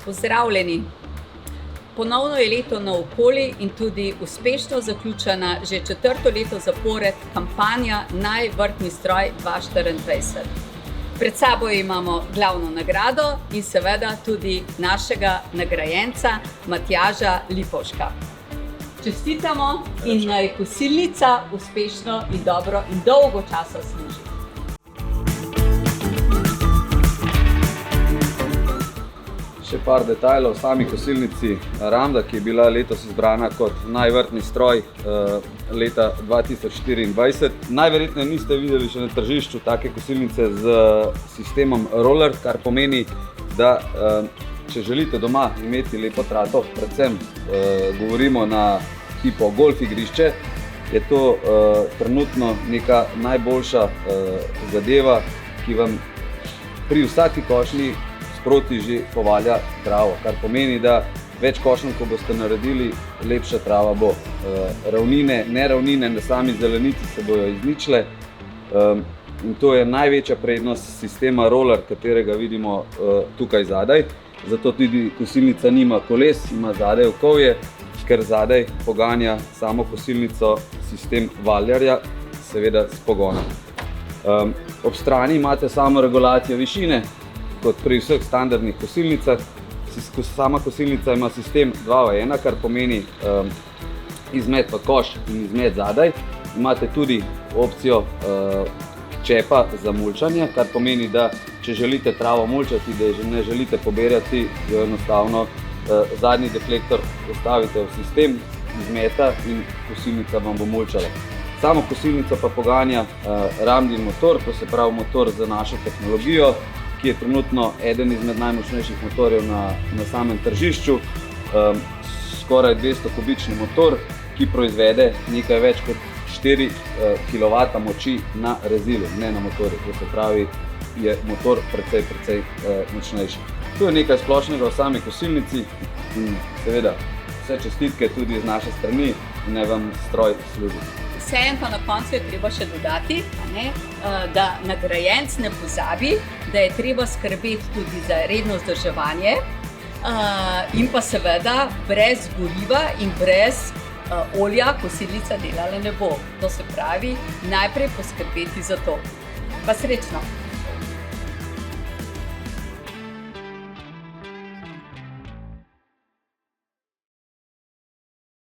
Pozdravljeni! Ponovno je leto naokoli in tudi uspešno zaključena že 4. leto zapored kampanja Naj vrtni stroj 2024. Pred sabo imamo glavno nagrado in seveda tudi našega nagrajenca Matjaža Lipovška. Čestitamo in naj kosilnica uspešno in dobro in dolgo časa služi. Še par detajlov o sami kosilnici Ramda, ki je bila letos izbrana kot najvrtni stroj leta 2024. Najverjetneje niste videli še na tržišču take kosilnice z sistemom roller, kar pomeni, da če želite doma imeti lepo trato, predvsem govorimo na hipo golf igrišče, je to trenutno neka najboljša zadeva, ki vam pri vsaki košnji sproti že povalja travo, kar pomeni, da več košenj, ko boste naredili, lepša trava bo. Ravnine, neravnine na sami zelenici se bojo izničile in to je največja prednost sistema roller, katerega vidimo tukaj zadaj. Zato tudi kosilnica nima koles, ima zadaj okovje, ker zadaj poganja samo kosilnico sistem valjarja, seveda s pogonom. Ob strani imate samo regulacijo višine, kot pri vseh standardnih kosilnicah. Sama kosilnica ima sistem 2 v 1, kar pomeni izmet v koš in izmet zadaj. Imate tudi opcijo čepa za mulčanje, kar pomeni, da če želite travo mulčati, da je ne želite poberjati, jo enostavno zadnji deflektor postavite v sistem izmeta in kosilnica vam bo mulčala. Samo kosilnico pa poganja Ramdin motor, to se pravi motor za našo tehnologijo, ki je trenutno eden izmed najmočnejših motorjev na samem tržišču. Skoraj 200 kubični motor, ki proizvede nekaj več kot 4 kW moči na rezilu, ne na motorju. To se pravi, je motor precej močnejši. To je nekaj splošnega o sami kosilnici in seveda vse čestitke tudi z naše strani in naj vam stroj služi. Vseeno pa na koncu je treba še dodati, da nagrajenec ne pozabi, da je treba skrbeti tudi za redno vzdrževanje in pa seveda brez goriva in brez olja kosilnica delala ne bo. To se pravi, najprej poskrbeti za to. Pa srečno!